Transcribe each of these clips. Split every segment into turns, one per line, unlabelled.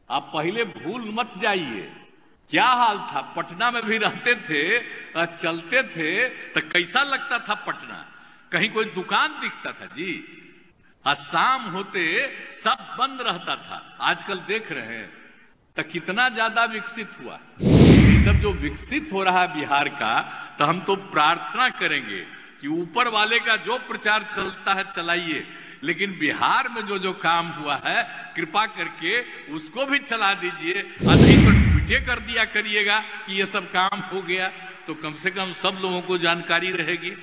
आप पहले भूल मत जाइए, क्या हाल था। पटना में भी रहते थे, चलते थे तो कैसा लगता था पटना, कहीं कोई दुकान दिखता था जी। शाम होते सब बंद रहता था। आजकल देख रहे हैं तो कितना ज्यादा विकसित हुआ। ये सब जो विकसित हो रहा है बिहार का, तो हम तो प्रार्थना करेंगे कि ऊपर वाले का जो प्रचार चलता है चलाइए, लेकिन बिहार में जो जो काम हुआ है कृपा करके उसको भी चला दीजिए। नहीं तो ट्वीट कर दिया करिएगा कि ये सब काम हो गया, तो कम से कम सब लोगों को जानकारी रहेगी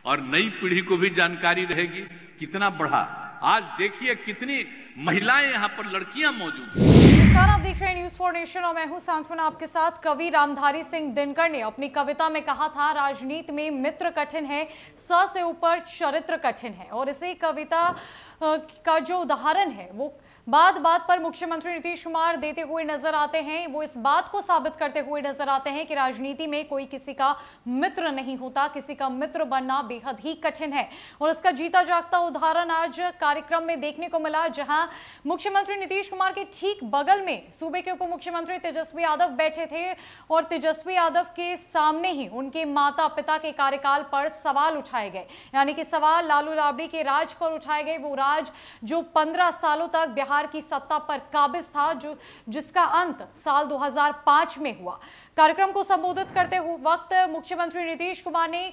और नई पीढ़ी को भी जानकारी रहेगी। कितना बढ़ा, आज देखिए कितनी महिलाएं यहाँ पर लड़कियां मौजूद हैं।
नमस्कार, आप देख रहे हैं न्यूज फॉर नेशन और मैं हूं सांत्वना आपके साथ। कवि रामधारी सिंह दिनकर ने अपनी कविता में कहा था, राजनीति में मित्र कठिन है, स से ऊपर चरित्र कठिन है। और इसी कविता का जो उदाहरण है वो बात बात पर मुख्यमंत्री नीतीश कुमार देते हुए नजर आते हैं। वो इस बात को साबित करते हुए नजर आते हैं कि राजनीति में कोई किसी का मित्र नहीं होता, किसी का मित्र बनना बेहद ही कठिन है। और इसका जीता जागता उदाहरण आज कार्यक्रम में देखने को मिला, जहां मुख्यमंत्री नीतीश कुमार के ठीक बगल में सूबे के उप मुख्यमंत्री तेजस्वी यादव बैठे थे और तेजस्वी यादव के सामने ही उनके माता पिता के कार्यकाल पर सवाल उठाए गए। यानी कि सवाल लालू राबड़ी के राज पर उठाए गए, वो राज जो 15 सालों तक बिहार की सत्ता पर काबिज था, जिसका अंत साल 2005 में हुआ। कार्यक्रम को संबोधित करते हुए वक्त मुख्यमंत्री नीतीश कुमार ने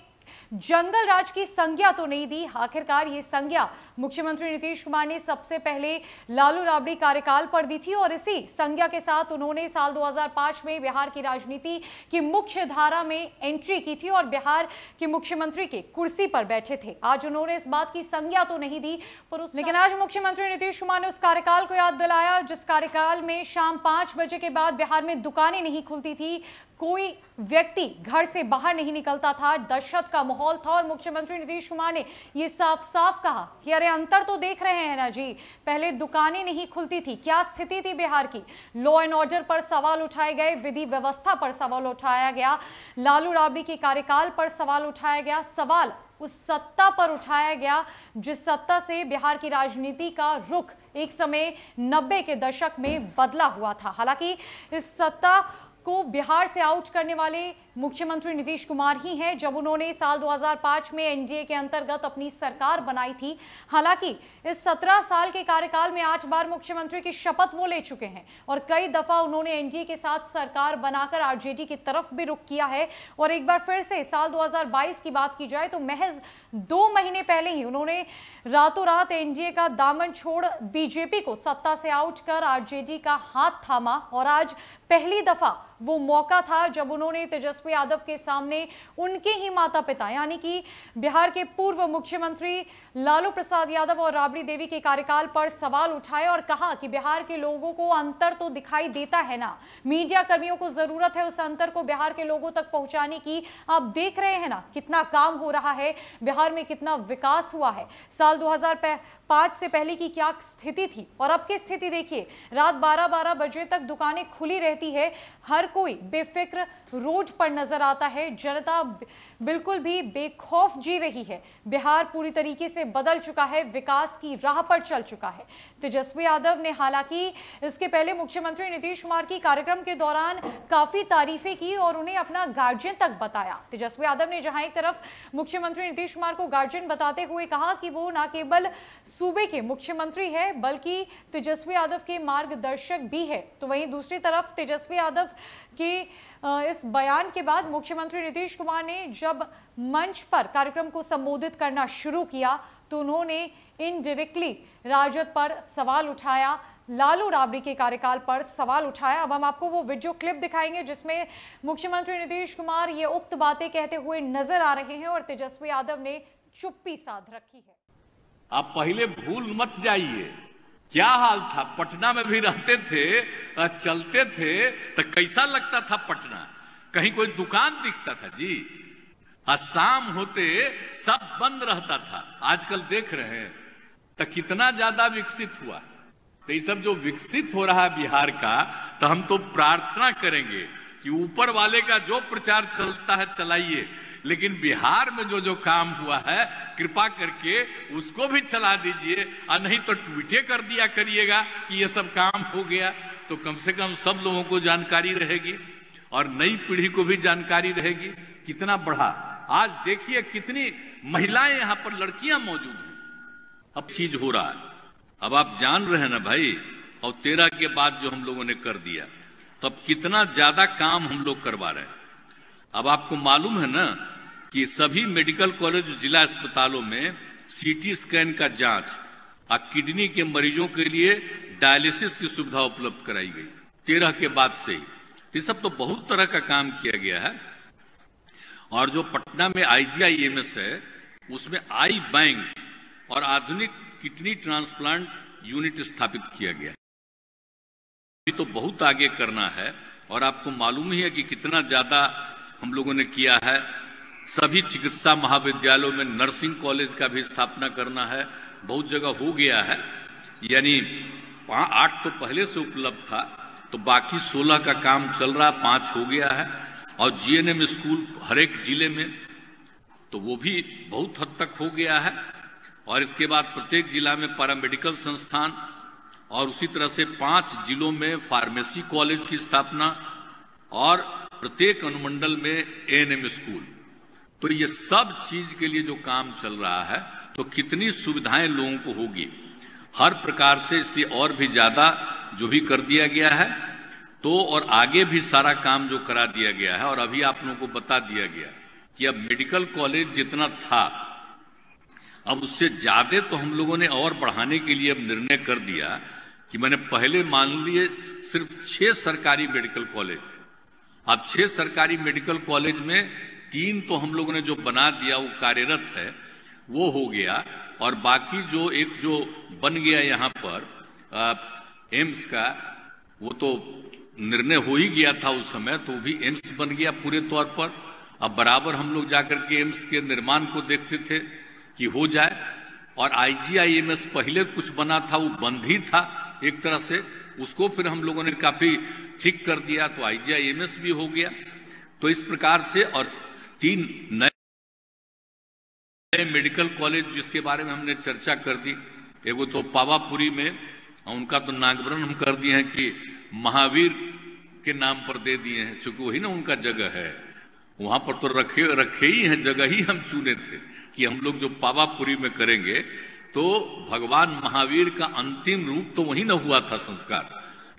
जंगल राज की संज्ञा तो नहीं दी। आखिरकार ये संज्ञा मुख्यमंत्री नीतीश कुमार ने सबसे पहले लालू राबड़ी कार्यकाल पर दी थी और इसी संज्ञा के साथ उन्होंने साल 2005 में बिहार की राजनीति की मुख्य धारा में एंट्री की थी और बिहार के मुख्यमंत्री के कुर्सी पर बैठे थे। आज उन्होंने इस बात की संज्ञा तो नहीं दी, लेकिन आज मुख्यमंत्री नीतीश कुमार ने उस कार्यकाल को याद दिलाया जिस कार्यकाल में शाम 5 बजे के बाद बिहार में दुकानें नहीं खुलती थी, कोई व्यक्ति घर से बाहर नहीं निकलता था, दहशत का माहौल था। और मुख्यमंत्री नीतीश कुमार ने यह साफ साफ कहा कि अरे अंतर तो देख रहे हैं ना जी, पहले दुकानें नहीं खुलती थी, क्या स्थिति थी बिहार की। लॉ एंड ऑर्डर पर सवाल उठाए गए, विधि व्यवस्था पर सवाल उठाया गया, लालू राबड़ी के कार्यकाल पर सवाल उठाया गया। सवाल उस सत्ता पर उठाया गया जिस सत्ता से बिहार की राजनीति का रुख एक समय 90 के दशक में बदला हुआ था। हालांकि इस सत्ता को बिहार से आउट करने वाले मुख्यमंत्री नीतीश कुमार ही हैं, जब उन्होंने साल 2005 में एनडीए के अंतर्गत अपनी सरकार बनाई थी। हालांकि इस 17 साल के कार्यकाल में 8 बार मुख्यमंत्री की शपथ वो ले चुके हैं और कई दफा उन्होंने एनडीए के साथ सरकार बनाकर आरजेडी की तरफ भी रुख किया है। और एक बार फिर से साल 2022 की बात की जाए तो महज 2 महीने पहले ही उन्होंने रातों रात एनडीए का दामन छोड़ बीजेपी को सत्ता से आउट कर आरजेडी का हाथ थामा। और आज पहली दफा वो मौका था जब उन्होंने तेजस्वी यादव के सामने उनके ही माता पिता यानी कि बिहार के पूर्व मुख्यमंत्री लालू प्रसाद यादव और राबड़ी देवी के कार्यकाल पर सवाल उठाए और कहा कि बिहार के लोगों को अंतर तो दिखाई देता है ना, मीडिया कर्मियों को जरूरत है उस अंतर को बिहार के लोगों तक पहुंचाने की। आप देख रहे हैं ना कितना काम हो रहा है, बिहार में कितना विकास हुआ है। साल 2005 से पहले की क्या स्थिति थी और अब की स्थिति देखिए, रात 12-12 बजे तक दुकानें खुली रहती है, हर कोई बेफिक्र रोड पर नजर आता है, जनता बिल्कुल भी बेखौफ जी रही है। बिहार पूरी तरीके से बदल चुका है, विकास की राह पर चल चुका है। तेजस्वी यादव ने हालांकि इसके पहले मुख्यमंत्री नीतीश कुमार की कार्यक्रम के दौरान काफी तारीफें की और उन्हें अपना गार्जियन तक बताया। तेजस्वी यादव ने जहां एक तरफ मुख्यमंत्री नीतीश कुमार को गार्जियन बताते हुए कहा कि वो न केवल सूबे के मुख्यमंत्री है बल्कि तेजस्वी यादव के मार्गदर्शक भी है, तो वहीं दूसरी तरफ तेजस्वी यादव के इस बयान के बाद मुख्यमंत्री नीतीश कुमार ने जब मंच पर कार्यक्रम को संबोधित करना शुरू किया तो उन्होंने इनडायरेक्टली राजद पर सवाल उठाया, लालू राबड़ी के कार्यकाल पर सवाल उठाया। अब हम आपको वो वीडियो क्लिप दिखाएंगे जिसमें मुख्यमंत्री नीतीश कुमार ये उक्त बातें कहते हुए नजर आ रहे हैं और तेजस्वी यादव ने चुप्पी साध रखी है।
आप पहले भूल मत जाइए, क्या हाल था। पटना में भी रहते थे, चलते थे तो कैसा लगता था पटना, कहीं कोई दुकान दिखता था जी। शाम होते सब बंद रहता था। आजकल देख रहे हैं तो कितना ज्यादा विकसित हुआ। तो ये सब जो विकसित हो रहा है बिहार का, तो हम तो प्रार्थना करेंगे कि ऊपर वाले का जो प्रचार चलता है चलाइए, लेकिन बिहार में जो जो काम हुआ है कृपा करके उसको भी चला दीजिए। नहीं तो ट्वीट कर दिया करिएगा कि ये सब काम हो गया, तो कम से कम सब लोगों को जानकारी रहेगी और नई पीढ़ी को भी जानकारी रहेगी। कितना बढ़ा, आज देखिए कितनी महिलाएं यहां पर लड़कियां मौजूद हैं। अब चीज हो रहा है, अब आप जान रहे हैं ना भाई, और 13 के बाद जो हम लोगों ने कर दिया, तब कितना ज्यादा काम हम लोग करवा रहे हैं। अब आपको मालूम है ना कि सभी मेडिकल कॉलेज जिला अस्पतालों में सीटी स्कैन का जांच और किडनी के मरीजों के लिए डायलिसिस की सुविधा उपलब्ध कराई गई 13 के बाद से ही। ये सब तो बहुत तरह का काम किया गया है। और जो पटना में IGIMS है, उसमें आई बैंक और आधुनिक किडनी ट्रांसप्लांट यूनिट स्थापित किया गया। अभी तो बहुत आगे करना है और आपको मालूम ही है कि कितना ज्यादा हम लोगों ने किया है। सभी चिकित्सा महाविद्यालयों में नर्सिंग कॉलेज का भी स्थापना करना है, बहुत जगह हो गया है। यानी 8 तो पहले से उपलब्ध था, तो बाकी 16 का काम चल रहा, 5 हो गया है। और GNM स्कूल हर एक जिले में, तो वो भी बहुत हद तक हो गया है। और इसके बाद प्रत्येक जिला में पैरामेडिकल संस्थान और उसी तरह से 5 जिलों में फार्मेसी कॉलेज की स्थापना और प्रत्येक अनुमंडल में ANM स्कूल। तो ये सब चीज के लिए जो काम चल रहा है, तो कितनी सुविधाएं लोगों को होगी हर प्रकार से, इसलिए और भी ज्यादा जो भी कर दिया गया है, तो और आगे भी सारा काम जो करा दिया गया है। और अभी आप लोगों को बता दिया गया कि अब मेडिकल कॉलेज जितना था, अब उससे ज्यादा तो हम लोगों ने और बढ़ाने के लिए अब निर्णय कर दिया कि मैंने पहले मान लिए सिर्फ 6 सरकारी मेडिकल कॉलेज, अब 6 सरकारी मेडिकल कॉलेज में 3 तो हम लोगों ने जो बना दिया वो कार्यरत है, वो हो गया। और बाकी जो एक जो बन गया यहाँ पर एम्स का, वो तो निर्णय हो ही गया था उस समय, तो वो भी एम्स बन गया पूरे तौर पर। अब बराबर हम लोग जाकर के एम्स के निर्माण को देखते थे कि हो जाए। और IGIMS पहले कुछ बना था, वो बंद ही था एक तरह से, उसको फिर हम लोगों ने काफी ठीक कर दिया, तो IGIMS भी हो गया। तो इस प्रकार से, और 3 नए मेडिकल कॉलेज जिसके बारे में हमने चर्चा कर दी, एगो तो पावापुरी में, उनका तो नामकरण हम कर दिए हैं कि महावीर के नाम पर दे दिए हैं, चूंकि वही ना उनका जगह है। वहां पर तो रखे ही हैं, जगह ही हम चुने थे कि हम लोग जो पावापुरी में करेंगे, तो भगवान महावीर का अंतिम रूप तो वही ना हुआ था संस्कार,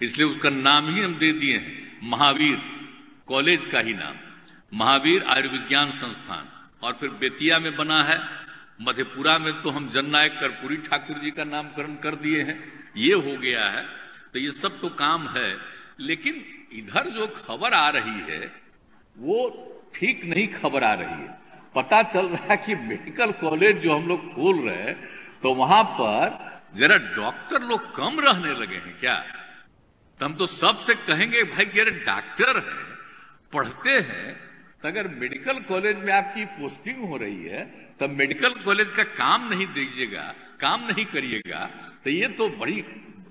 इसलिए उसका नाम ही हम दे दिए हैं महावीर, कॉलेज का ही नाम महावीर आयुर्विज्ञान संस्थान। और फिर बेतिया में बना है, मधेपुरा में तो हम जननायक कर्पूरी ठाकुर जी का नामकरण कर दिए हैं, ये हो गया है। तो ये सब तो काम है, लेकिन इधर जो खबर आ रही है वो ठीक नहीं खबर आ रही है। पता चल रहा है कि मेडिकल कॉलेज जो हम लोग खोल रहे हैं, तो वहां पर जरा डॉक्टर लोग कम रहने लगे हैं क्या? तो हम तो सबसे कहेंगे भाई कि अरे डॉक्टर है, पढ़ते हैं, तो अगर मेडिकल कॉलेज में आपकी पोस्टिंग हो रही है, तब मेडिकल कॉलेज का काम नहीं दीजिएगा, काम नहीं करिएगा, तो ये तो बड़ी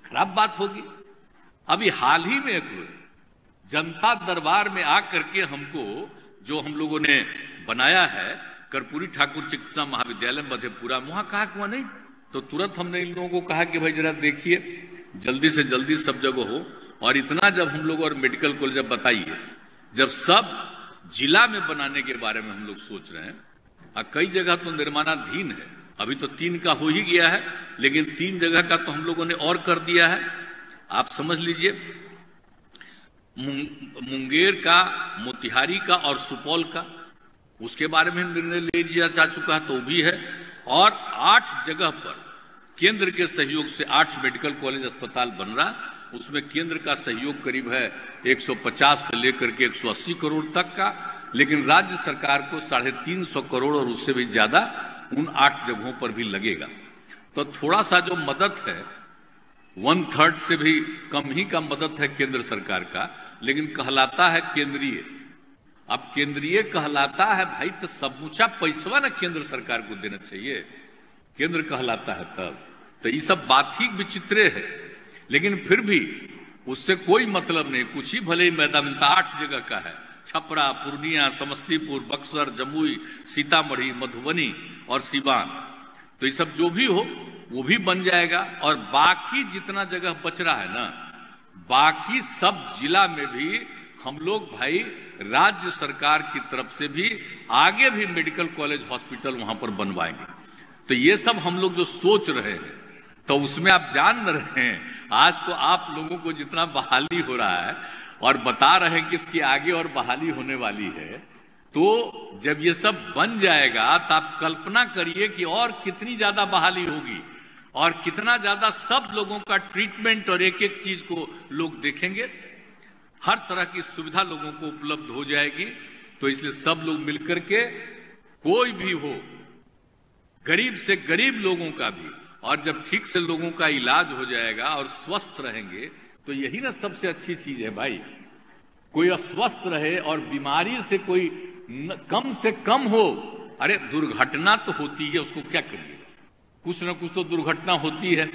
खराब बात होगी। अभी हाल ही में जनता दरबार में आकर के हमको जो हम लोगों ने बनाया है कर्पूरी ठाकुर चिकित्सा महाविद्यालय मधेपुरा, वहां कहा कि वहां नहीं, तो तुरंत हमने इन लोगों को कहा कि भाई जरा देखिए जल्दी से जल्दी सब जगह हो। और इतना जब हम लोग और मेडिकल कॉलेज बताइए, जब सब जिला में बनाने के बारे में हम लोग सोच रहे हैं, और कई जगह तो निर्माणाधीन है, अभी तो 3 का हो ही गया है, लेकिन 3 जगह का तो हम लोगों ने और कर दिया है। आप समझ लीजिए, मुंगेर का, मोतिहारी का और सुपौल का, उसके बारे में निर्णय ले लिया जा चुका है, तो भी है। और 8 जगह पर केंद्र के सहयोग से 8 मेडिकल कॉलेज अस्पताल बन रहा, उसमें केंद्र का सहयोग करीब है 150 से लेकर के 180 करोड़ तक का, लेकिन राज्य सरकार को 350 करोड़ और उससे भी ज्यादा उन 8 जगहों पर भी लगेगा। तो थोड़ा सा जो मदद है, 1/3 से भी कम ही का मदद है केंद्र सरकार का, लेकिन कहलाता है केंद्रीय। अब केंद्रीय कहलाता है भाई, तो समूचा पैसा ना केंद्र सरकार को देना चाहिए, केंद्र कहलाता है तब। तो ये सब बात ही विचित्र है, लेकिन फिर भी उससे कोई मतलब नहीं, कुछ ही भले ही मैदान मिलता। 8 जगह का है, छपरा, पूर्णिया, समस्तीपुर, बक्सर, जमुई, सीतामढ़ी, मधुबनी और सीवान। तो ये सब जो भी हो वो भी बन जाएगा। और बाकी जितना जगह बच रहा है ना, बाकी सब जिला में भी हम लोग भाई राज्य सरकार की तरफ से भी आगे भी मेडिकल कॉलेज हॉस्पिटल वहां पर बनवाएंगे। तो ये सब हम लोग जो सोच रहे हैं, तो उसमें आप जान रहे हैं, आज तो आप लोगों को जितना बहाली हो रहा है और बता रहे हैं कि इसकी आगे और बहाली होने वाली है, तो जब ये सब बन जाएगा तो आप कल्पना करिए कि और कितनी ज्यादा बहाली होगी और कितना ज्यादा सब लोगों का ट्रीटमेंट और एक एक चीज को लोग देखेंगे। हर तरह की सुविधा लोगों को उपलब्ध हो जाएगी। तो इसलिए सब लोग मिलकर के, कोई भी हो, गरीब से गरीब लोगों का भी, और जब ठीक से लोगों का इलाज हो जाएगा और स्वस्थ रहेंगे तो यही ना सबसे अच्छी चीज है भाई। कोई अस्वस्थ रहे और बीमारी से कोई कम से कम हो। अरे दुर्घटना तो होती है, उसको क्या करिए, कुछ ना कुछ तो दुर्घटना होती है।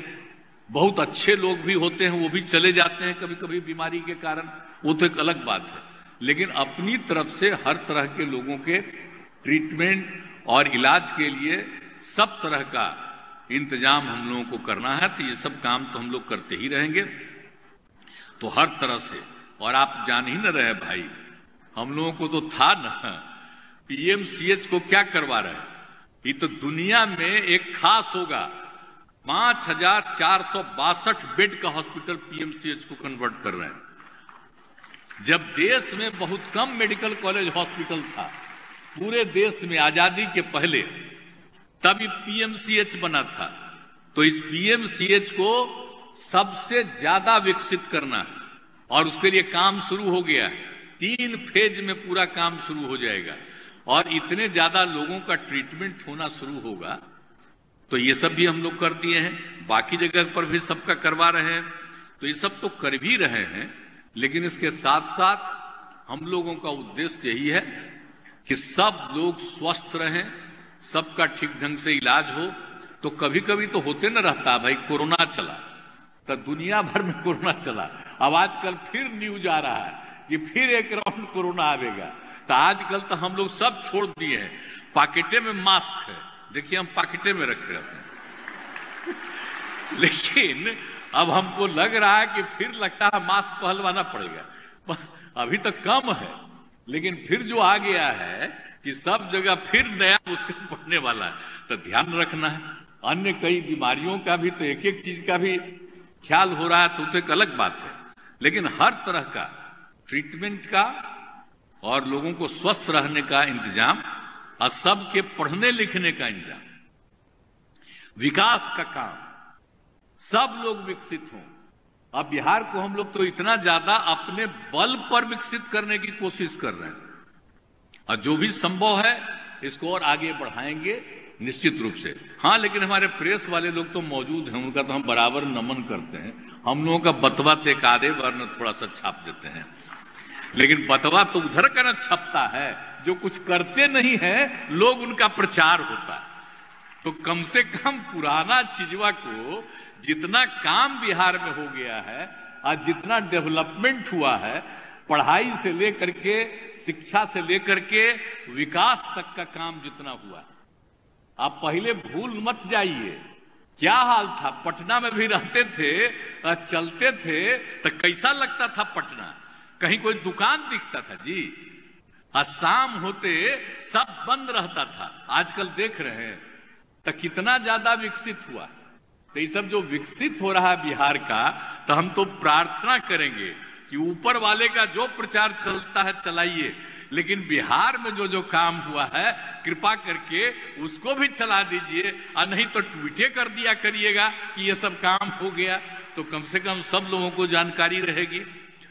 बहुत अच्छे लोग भी होते हैं, वो भी चले जाते हैं कभी कभी बीमारी के कारण, वो तो एक अलग बात है। लेकिन अपनी तरफ से हर तरह के लोगों के ट्रीटमेंट और इलाज के लिए सब तरह का इंतजाम हम लोगों को करना है। तो ये सब काम तो हम लोग करते ही रहेंगे। तो हर तरह से, और आप जान ही न रहे भाई, हम लोगों को तो था ना पीएमसीएच को क्या करवा रहे हैं। ये तो दुनिया में एक खास होगा, 5462 बेड का हॉस्पिटल पीएमसीएच को कन्वर्ट कर रहे हैं। जब देश में बहुत कम मेडिकल कॉलेज हॉस्पिटल था पूरे देश में आजादी के पहले, तभी पीएमसीएच बना था। तो इस पीएमसीएच को सबसे ज्यादा विकसित करना है और उसके लिए काम शुरू हो गया है। 3 फेज में पूरा काम शुरू हो जाएगा और इतने ज्यादा लोगों का ट्रीटमेंट होना शुरू होगा। तो ये सब भी हम लोग कर दिए हैं, बाकी जगह पर भी सबका करवा रहे हैं। तो ये सब तो कर भी रहे हैं, लेकिन इसके साथ साथ हम लोगों का उद्देश्य यही है कि सब लोग स्वस्थ रहें, सबका ठीक ढंग से इलाज हो। तो कभी कभी तो होते न रहता भाई, कोरोना चला तो दुनिया भर में कोरोना चला, अब आजकल फिर न्यूज आ रहा है कि फिर एक राउंड कोरोना आवेगा। तो आजकल तो हम लोग सब छोड़ दिए हैं। पॉकेटे में मास्क है, देखिए हम पॉकेटे में रखे रहते हैं लेकिन अब हमको लग रहा है कि फिर लगता है मास्क पहलवाना पड़ेगा। अभी तक कम है, लेकिन फिर जो आ गया है कि सब जगह फिर नया मुश्किल पड़ने वाला है, तो ध्यान रखना है। अन्य कई बीमारियों का भी तो एक एक चीज का भी ख्याल हो रहा है, तो एक अलग बात है। लेकिन हर तरह का ट्रीटमेंट का और लोगों को स्वस्थ रहने का इंतजाम और सबके पढ़ने लिखने का इंतजाम, विकास का काम, सब लोग विकसित हों। अब बिहार को हम लोग तो इतना ज्यादा अपने बल पर विकसित करने की कोशिश कर रहे हैं और जो भी संभव है इसको और आगे बढ़ाएंगे निश्चित रूप से। हाँ, लेकिन हमारे प्रेस वाले लोग तो मौजूद हैं, उनका तो हम बराबर नमन करते हैं। हम लोगों का बतवा तो एक आधे बार न थोड़ा सा छाप देते हैं, लेकिन बतवा तो उधर का न छपता है जो कुछ करते नहीं है, लोग उनका प्रचार होता है। तो कम से कम पुराना चीजवा को जितना काम बिहार में हो गया है और जितना डेवलपमेंट हुआ है, पढ़ाई से लेकर के, शिक्षा से लेकर के विकास तक का काम जितना हुआ है, आप पहले भूल मत जाइए क्या हाल था। पटना में भी रहते थे, चलते थे तो कैसा लगता था पटना, कहीं कोई दुकान दिखता था जी, शाम होते सब बंद रहता था। आजकल देख रहे हैं तो कितना ज्यादा विकसित हुआ। तो ये सब जो विकसित हो रहा है बिहार का, तो हम तो प्रार्थना करेंगे कि ऊपर वाले का जो प्रचार चलता है चलाइए, लेकिन बिहार में जो जो काम हुआ है कृपा करके उसको भी चला दीजिए, और नहीं तो ट्वीटे कर दिया करिएगा कि ये सब काम हो गया। तो कम से कम सब लोगों को जानकारी रहेगी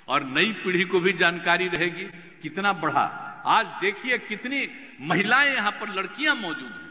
और नई पीढ़ी को भी जानकारी रहेगी। कितना बढ़ा, आज देखिए कितनी महिलाएं यहाँ पर, लड़कियां मौजूद हैं।